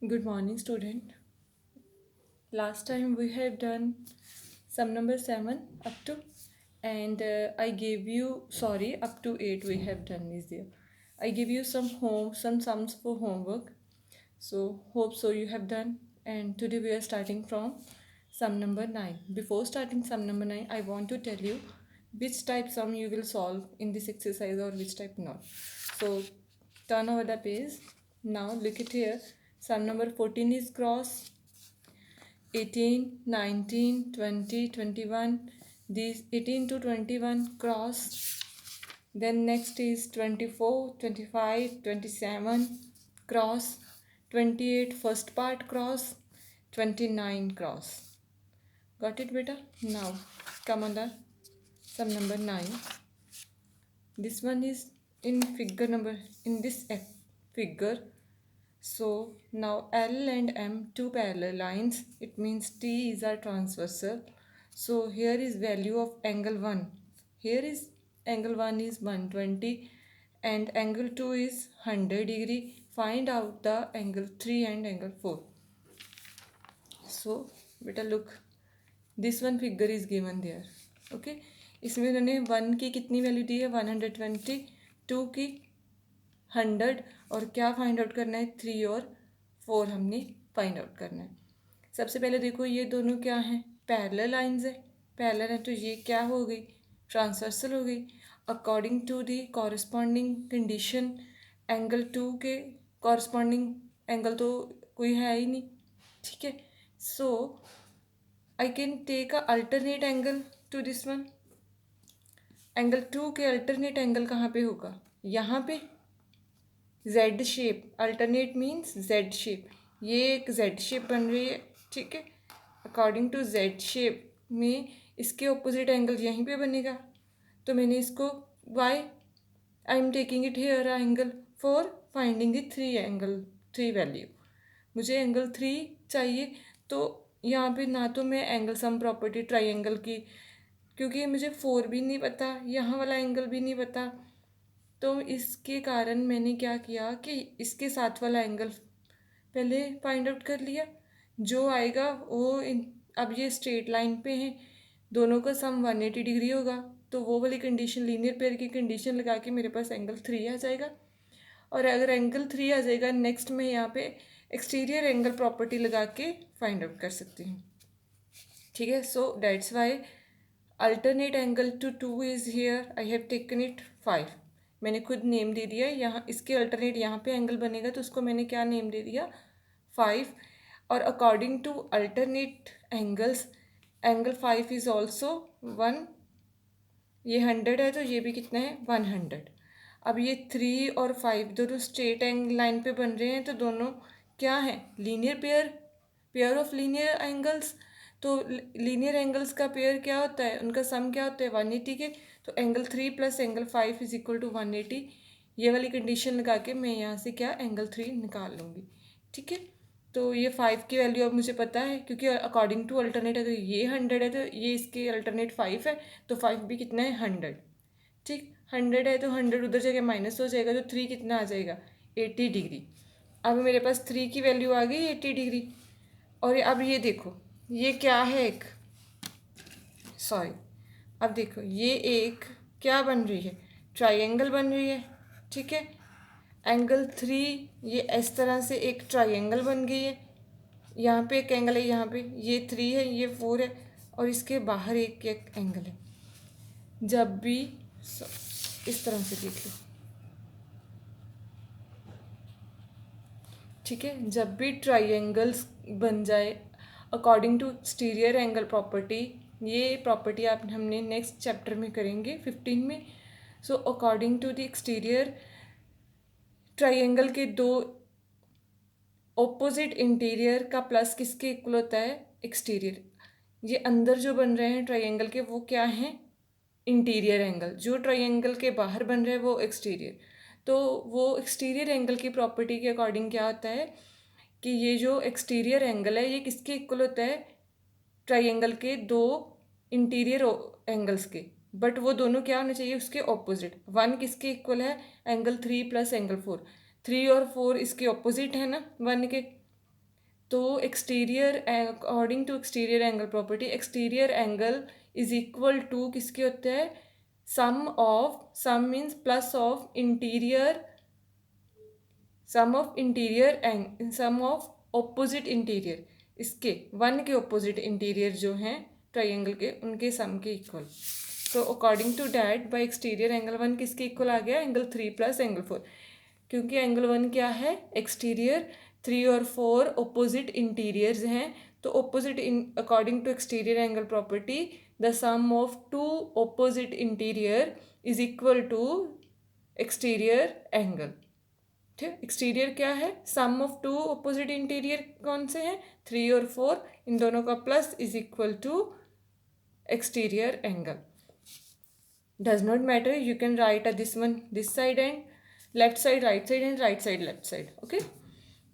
Good morning, student. Last time we have done sum number 7 up to, and I gave you, sorry, up to 8 we have done is there. I give you some sums for homework. So, hope so you have done. And today we are starting from sum number 9. Before starting sum number 9, I want to tell you which type sum you will solve in this exercise or which type not. So, turn over the page. Now, look at here. Sum number 14 is cross, 18, 19, 20, 21. These 18 to 21 cross. Then next is 24, 25, 27 cross. 28 first part cross. 29 cross. Got it, beta? Now come on the sum number 9. This one is in figure number, in this figure. So now L and M, two parallel lines. It means T is our transversal. So here is value of angle 1. Here is angle 1 is 120 and angle 2 is 100 degree. Find out the angle 3 and angle 4. So beta look, this one figure is given there. Okay, इसमें उन्होंने 1 की कितनी value दी है 120, 2 की 100 और क्या find out करना है 3 और 4 हमने फाइंड आउट करना है। सबसे पहले देखो ये दोनों क्या हैं, पैरेलल लाइंस है, पैरेलल है तो ये क्या हो गई, ट्रांसवर्सल हो गई। According to the corresponding condition angle 2 के कॉरस्पॉन्डिंग एंगल तो कोई है ही नहीं, ठीक है। So I can take a alternate angle to this one. Angle 2 के अल्टरनेट एंगल कहाँ पे होगा, यहाँ पे Z shape, alternate means Z shape, ये एक जेड शेप बन रही है, ठीक है। अकॉर्डिंग टू जेड शेप में इसके ऑपोजिट एंगल यहीं पे बनेगा, तो मैंने इसको why I am taking it here angle for finding the three value. मुझे एंगल 3 चाहिए, तो यहाँ पे ना तो मैं एंगल सम प्रॉपर्टी ट्राइंगल की, क्योंकि मुझे 4 भी नहीं पता, यहाँ वाला एंगल भी नहीं पता, तो इसके कारण मैंने क्या किया कि इसके साथ वाला एंगल पहले फाइंड आउट कर लिया, जो आएगा वो अब ये स्ट्रेट लाइन पे हैं, दोनों का सम 180 डिग्री होगा, तो वो वाली कंडीशन लीनियर पेयर की कंडीशन लगा के मेरे पास एंगल 3 आ जाएगा। और अगर एंगल 3 आ जाएगा, नेक्स्ट मैं यहाँ पे एक्सटीरियर एंगल प्रॉपर्टी लगा के फाइंड आउट कर सकती हूँ, ठीक है। So that's why alternate angle to 2 is here, I have taken it 5। मैंने खुद नेम दे दिया, यहाँ इसके अल्टरनेट यहाँ पे एंगल बनेगा तो उसको मैंने क्या नेम दे दिया 5। और according to alternate angles angle 5 is also 1। ये 100 है तो ये भी कितना है 100। अब ये 3 और 5 दोनों स्ट्रेट लाइन पे बन रहे हैं, तो दोनों क्या हैं linear pair of linear angles. तो लीनियर एंगल्स का पेयर क्या होता है, उनका सम क्या होता है 180 के, तो angle 3 plus angle 5 is equal to 180। ये वाली कंडीशन लगा के मैं यहाँ से क्या एंगल 3 निकाल लूँगी, ठीक है। तो ये 5 की वैल्यू अब मुझे पता है, क्योंकि अकॉर्डिंग टू अल्टरनेट अगर ये 100 है तो ये इसके अल्टरनेट 5 है, तो 5 भी कितना है 100, ठीक। 100 है तो 100 उधर जगह माइनस हो जाएगा, तो 3 कितना आ जाएगा 80 डिग्री। अब मेरे पास 3 की वैल्यू आ गई 80 डिग्री। और अब ये देखो ये क्या है एक, सॉरी, अब देखो ये एक क्या बन रही है, ट्राइंगल बन रही है, ठीक है। एंगल 3 ये इस तरह से एक ट्राइंगल बन गई है, यहाँ पे एक एंगल है, यहाँ पे ये 3 है, ये 4 है, और इसके बाहर एक एंगल है। जब भी इस तरह से देख लो, ठीक है, जब भी ट्राइंगल्स बन जाए according to exterior angle property, ये प्रॉपर्टी आप हमने नेक्स्ट चैप्टर में करेंगे 15 में। So according to the exterior triangle के दो ऑपोजिट इंटीरियर का प्लस किसके इक्वल होता है एक्सटीरियर। ये अंदर जो बन रहे हैं ट्राइंगल के वो क्या हैं इंटीरियर एंगल, जो ट्राइंगल के बाहर बन रहे हैं वो एक्सटीरियर। तो वो एक्सटीरियर एंगल की प्रॉपर्टी के अकॉर्डिंग क्या होता है कि ये जो एक्सटीरियर एंगल है ये किसके इक्वल होता है ट्राइंगल के दो इंटीरियर एंगल्स के, बट वो दोनों क्या होने चाहिए उसके ऑपोजिट। 1 किसके इक्वल है एंगल 3 प्लस एंगल 4, 3 और 4 इसके ऑपोजिट है ना 1 के, तो exterior, according to exterior angle property, exterior angle is equal to किसके होते हैं, sum means plus of interior, sum of opposite interior, इसके वन के ऑपोजिट इंटीरियर जो हैं ट्राइंगल के, उनके सम के equal. So according to that by exterior angle one किसके इक्वल आ गया, एंगल 3 प्लस एंगल 4, क्योंकि एंगल वन क्या है, एक्सटीरियर, 3 और 4 ऑपोजिट इंटीरियर्स हैं, तो opposite according to exterior angle property the sum of two opposite interior is equal to exterior angle. ठीक, एक्सटीरियर क्या है, sum of two opposite interior कौन से हैं, 3 और 4, इन दोनों का plus is equal to exterior angle. Does not matter, you can write this one this side and left side right side and right side left side. Okay,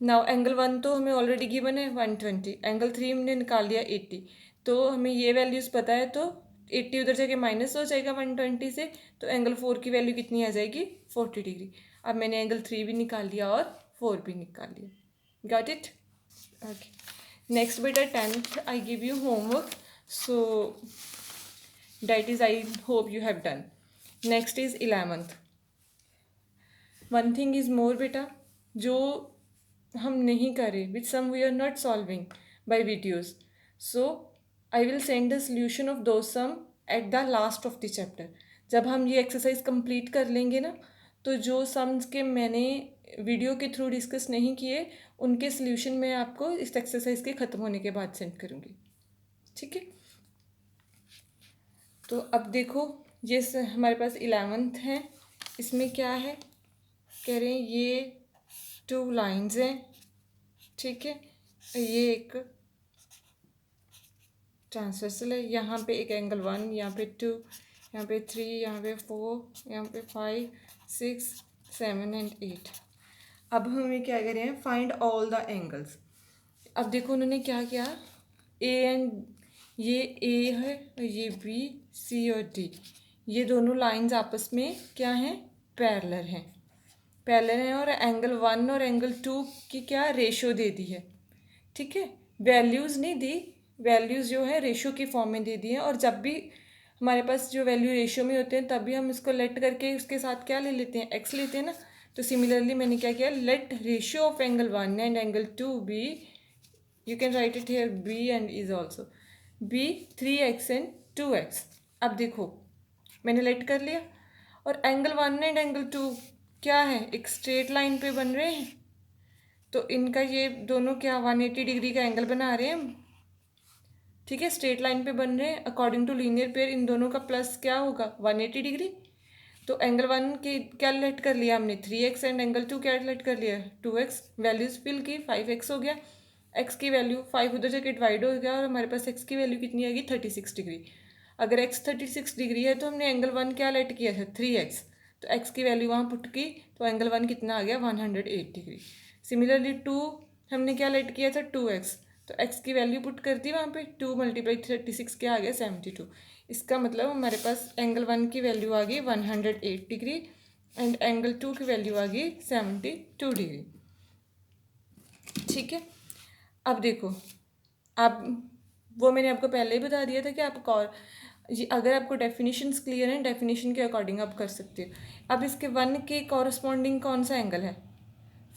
now angle one तो हमें already given है 120, angle 3 हमने निकाल लिया 80, तो हमें ये values पता है, तो 80 उधर जाके माइनस हो जाएगा 120 से, तो एंगल 4 की वैल्यू कितनी आ जाएगी, 40 डिग्री। अब मैंने एंगल 3 भी निकाल लिया और 4 भी निकाल लिया, गॉट इट। ओके, नेक्स्ट बेटा 10th I give you homework, so that is I hope you have done. Next is 11th। One thing is more बेटा, जो हम नहीं करें, which sum we are not solving by videos, so I will send the solution of दो sum at the last of the chapter. जब हम ये exercise complete कर लेंगे ना, तो जो सम्स के मैंने वीडियो के थ्रू डिस्कस नहीं किए, उनके सोल्यूशन मैं आपको इस एक्सरसाइज के ख़त्म होने के बाद सेंड करूँगी, ठीक है। तो अब देखो, ये हमारे पास 11th है, इसमें क्या है, कह रहे हैं ये 2 लाइन्स हैं, ठीक है, ये एक ट्रांसवर्सल है, यहाँ पे एक एंगल 1, यहाँ पे 2, यहाँ पे 3, यहाँ पे 4, यहाँ पे 5, 6, 7 एंड 8। अब हमें क्या कह रहे हैं, फाइंड ऑल द एंगल्स। अब देखो उन्होंने क्या किया, ए एंड ये ए है और ये बी, सी और डी, ये दोनों लाइंस आपस में क्या हैं, पैरेलल हैं और एंगल 1 और एंगल 2 की क्या रेशो दे दी है, ठीक है, वैल्यूज़ नहीं दी, वैल्यूज़ जो है रेशो की फॉर्म में दे दी है, और जब भी हमारे पास जो वैल्यू रेशो में होते हैं तब भी हम इसको लेट करके उसके साथ क्या ले लेते हैं, एक्स लेते हैं ना। तो सिमिलरली मैंने क्या किया, let ratio of angle 1 and angle 2 be, you can write it here, be and is also be 3x and 2x। अब देखो मैंने लेट कर लिया, और एंगल 1 एंड एंगल 2 क्या है, एक स्ट्रेट लाइन पे बन रहे हैं, तो इनका ये दोनों क्या 180 डिग्री का एंगल बना रहे हैं, ठीक है, स्ट्रेट लाइन पे बन रहे हैं। अकॉर्डिंग टू लीनियर पेयर इन दोनों का प्लस क्या होगा, 180 डिग्री। तो एंगल 1 के क्या लेट कर लिया हमने, 3x एंड एंगल 2 क्या लेट कर लिया, 2x। वैल्यूज फिल की, 5x हो गया, x की वैल्यू 5 उधर जाके डिवाइड हो गया, और हमारे पास x की वैल्यू कितनी आएगी, 36 डिग्री। अगर x 36 डिग्री है तो हमने एंगल 1 क्या लेट किया था, 3x, तो x की वैल्यू वहाँ पुट की, तो एंगल 1 कितना आ गया, 108 डिग्री। सिमिलरली 2 हमने क्या लेट किया था, 2x, तो x की वैल्यू पुट कर दी वहाँ पे, 2 मल्टीप्लाई 36 क्या आ गया, 72। इसका मतलब हमारे पास एंगल 1 की वैल्यू आ गई 108 डिग्री एंड एंगल 2 की वैल्यू आ गई 72 डिग्री, ठीक है। अब देखो, अब वो मैंने आपको पहले ही बता दिया था कि आप अगर आपको डेफिनेशंस क्लियर हैं, डेफिनेशन के अकॉर्डिंग आप कर सकते हो। अब इसके 1 के कॉरस्पॉन्डिंग कौन सा एंगल है,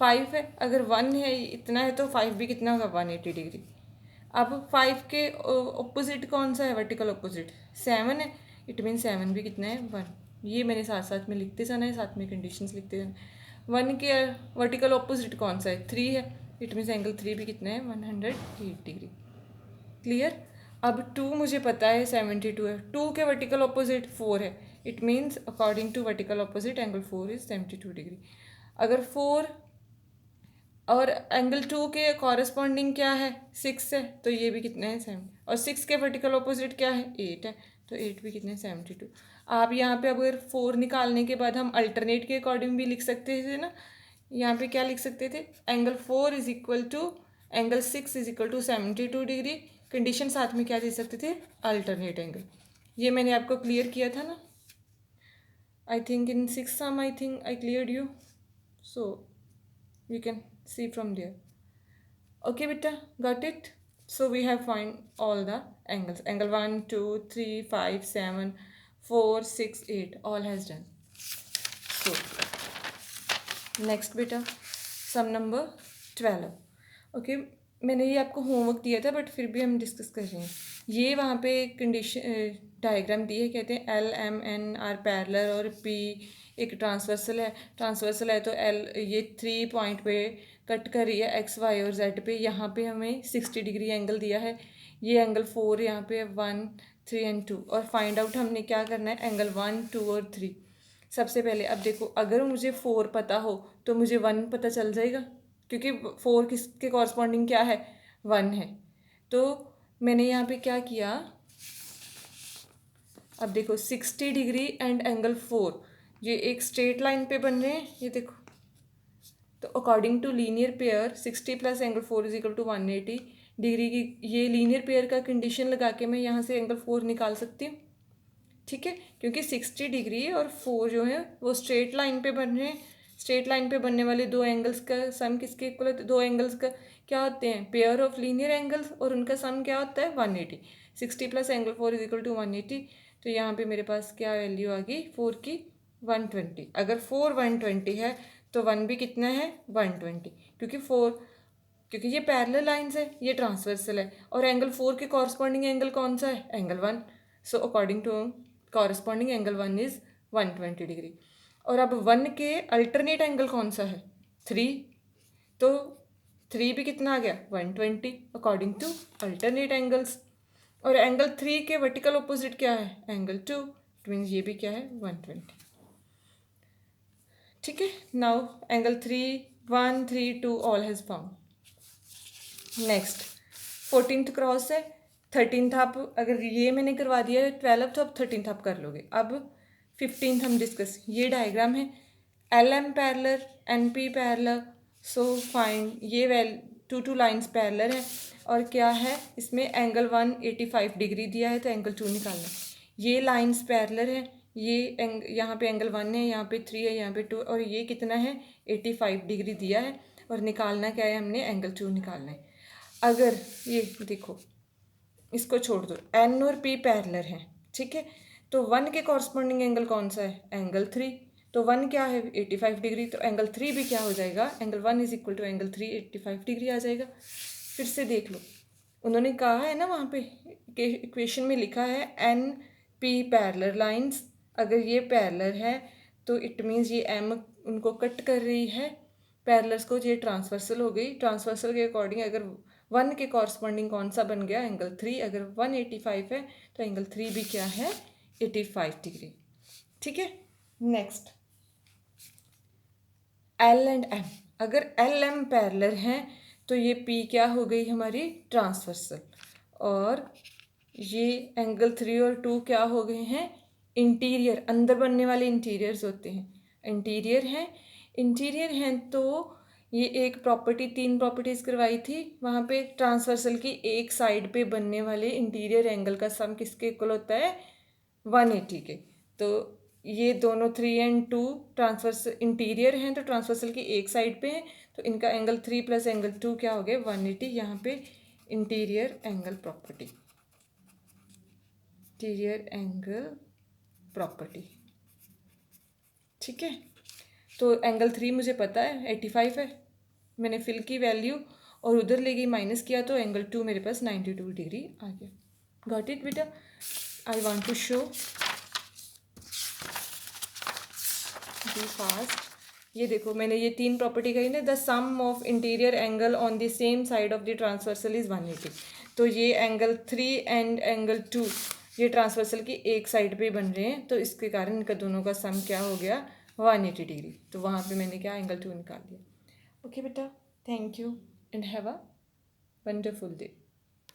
5 है। अगर 1 है इतना है तो 5 भी कितना होगा, 180 डिग्री। अब 5 के ऑपोजिट कौन सा है, वर्टिकल ऑपोजिट 7 है, इट मीन 7 भी कितना है, 1। ये मैंने साथ साथ में लिखते जाना है, साथ में कंडीशंस लिखते जाना। 1 के वर्टिकल ऑपोजिट कौन सा है, 3 है, इट मीन्स एंगल 3 भी कितना है, 108 डिग्री। क्लियर। अब 2 मुझे पता है 72 है, 2 के वर्टिकल ऑपोजिट 4 है, it means according to vertical opposite angle 4 is 72 degree. अगर 4 और एंगल 2 के कॉरस्पॉन्डिंग क्या है, 6 है, तो ये भी कितना है, 7। और 6 के वर्टिकल ऑपोजिट क्या है, 8 है, तो 8 भी कितने, 72। आप यहाँ पे अगर 4 निकालने के बाद हम अल्टरनेट के अकॉर्डिंग भी लिख सकते थे ना, यहाँ पे क्या लिख सकते थे, angle 4 is equal to angle 6 is equal to 72 degree. Condition साथ में क्या दे सकते थे, अल्टरनेट एंगल। ये मैंने आपको क्लियर किया था ना, I think in 6th sum I think I cleared you, so you can see from there। Okay beta, got it? So we have find all the angles. Angle 1, 2, 3, 5, 7, 4, 6, 8. All has done. So next बेटा सम number 12. Okay, मैंने ये आपको homework दिया था but फिर भी हम discuss कर रहे हैं. ये वहाँ पे कंडीशन डायग्राम दी है, कहते हैं L M N are parallel और पी एक ट्रांसवर्सल है. ट्रांसवर्सल है तो एल ये 3 पॉइंट पे कट कर रही है एक्स वाई और जेड पे. यहाँ पे हमें 60 डिग्री एंगल दिया है. ये एंगल 4 यहाँ पे 1, 3 एंड 2. और फाइंड आउट हमने क्या करना है, एंगल 1, 2 और 3. सबसे पहले अब देखो, अगर मुझे 4 पता हो तो मुझे 1 पता चल जाएगा, क्योंकि 4 किसके कॉरस्पॉन्डिंग क्या है, 1 है. तो मैंने यहाँ पे क्या किया, अब देखो 60 डिग्री एंड एंगल 4 ये एक स्ट्रेट लाइन पे बन रहे हैं. ये देखो, तो according to linear pair 60 plus angle 4 is equal to 180 degree की ये लीनियर पेयर का कंडीशन लगा के मैं यहाँ से एंगल 4 निकाल सकती हूँ. ठीक है, क्योंकि 60 डिग्री और 4 जो है वो स्ट्रेट लाइन पे बन रहे हैं. स्ट्रेट लाइन पे बनने वाले दो एंगल्स का सम किसके इक्वल होता है, दो एंगल्स का क्या होते हैं, पेयर ऑफ लीनियर एंगल्स, और उनका सम क्या होता है 180. 60 plus angle 4 is equal to 180. तो यहाँ पे मेरे पास क्या वैल्यू आ गई 4 की 120. अगर 4 120 है तो 1 भी कितना है 120, क्योंकि ये पैरेलल लाइंस है, ये ट्रांसवर्सल है, और एंगल 4 के कॉरस्पॉन्डिंग एंगल कौन सा है, angle 1. So according to corresponding angle 1 is 120 degree. और अब 1 के अल्टरनेट एंगल कौन सा है 3, तो 3 भी कितना आ गया 120 अकॉर्डिंग टू अल्टरनेट एंगल्स. और एंगल 3 के वर्टिकल ऑपोजिट क्या है, एंगल 2. इट मीन्स ये भी क्या है 120. ठीक है, now angle 3, 1, 3, 2 all has found. Next 14th cross है, 13th आप अगर ये मैंने करवा दिया है 12th तो आप 13th आप कर लोगे. अब 15th हम डिस्कस, ये डायग्राम है L M parallel N P parallel. So find ये टू लाइंस पैरेलल है, और क्या है इसमें एंगल 185 डिग्री दिया है तो एंगल 2 निकालना है. ये लाइंस पैरेलल है, ये यहाँ पे एंगल 1 है, यहाँ पे 3 है, यहाँ पे 2, और ये कितना है 85 डिग्री दिया है, और निकालना क्या है हमने, एंगल 2 निकालना है. अगर ये देखो इसको छोड़ दो, एन और पी पैरेलल हैं, ठीक है, तो 1 के कॉरस्पॉन्डिंग एंगल कौन सा है, एंगल 3. तो 1 क्या है 85 डिग्री, तो एंगल 3 भी क्या हो जाएगा, angle 1 is equal to angle 3 85 degree आ जाएगा. फिर से देख लो, उन्होंने कहा है ना वहाँ पे इक्वेशन में लिखा है एन पी पैरेलल लाइंस. अगर ये पैरेलल है तो इट मीन्स ये एम उनको कट कर रही है पैरेलल्स को, ये ट्रांसवर्सल हो गई. ट्रांसवर्सल के अकॉर्डिंग अगर 1 के कॉरस्पॉन्डिंग कौन सा बन गया, एंगल 3. अगर 185 है तो एंगल 3 भी क्या है 85 डिग्री. ठीक है, नेक्स्ट एल एंड एम. अगर एल एम पैरेलल हैं तो ये पी क्या हो गई हमारी ट्रांसवर्सल, और ये एंगल 3 और 2 क्या हो गए हैं इंटीरियर, अंदर बनने वाले इंटीरियर्स होते हैं, इंटीरियर हैं. तो ये एक प्रॉपर्टी 3 प्रॉपर्टीज़ करवाई थी वहाँ पे, ट्रांसवर्सल की एक साइड पे बनने वाले इंटीरियर एंगल का सम किसके इक्वल होता है 180 के. तो ये दोनों 3 एंड 2 ट्रांसवर्सल इंटीरियर हैं, तो ट्रांसवर्सल की एक साइड पे हैं, तो इनका एंगल 3 प्लस एंगल 2 क्या हो गया 180. यहाँ पे interior angle property, interior angle property. ठीक है, तो एंगल 3 मुझे पता है 85 है, मैंने फिल की वैल्यू और उधर ले गई माइनस किया, तो एंगल 2 मेरे पास 92 डिग्री आ गया. गॉट इट बेटा? I want to show be fast. ये देखो मैंने ये 3 प्रॉपर्टी कही ना, the sum of interior angle on the same side of the transversal is 180. तो ये एंगल 3 एंड एंगल 2 ये ट्रांसवर्सल की एक साइड पे बन रहे हैं, तो इसके कारण इनका दोनों का सम क्या हो गया 180 डिग्री. तो वहाँ पे मैंने क्या एंगल 2 निकाल दिया. ओके बेटा, thank you and have a wonderful day.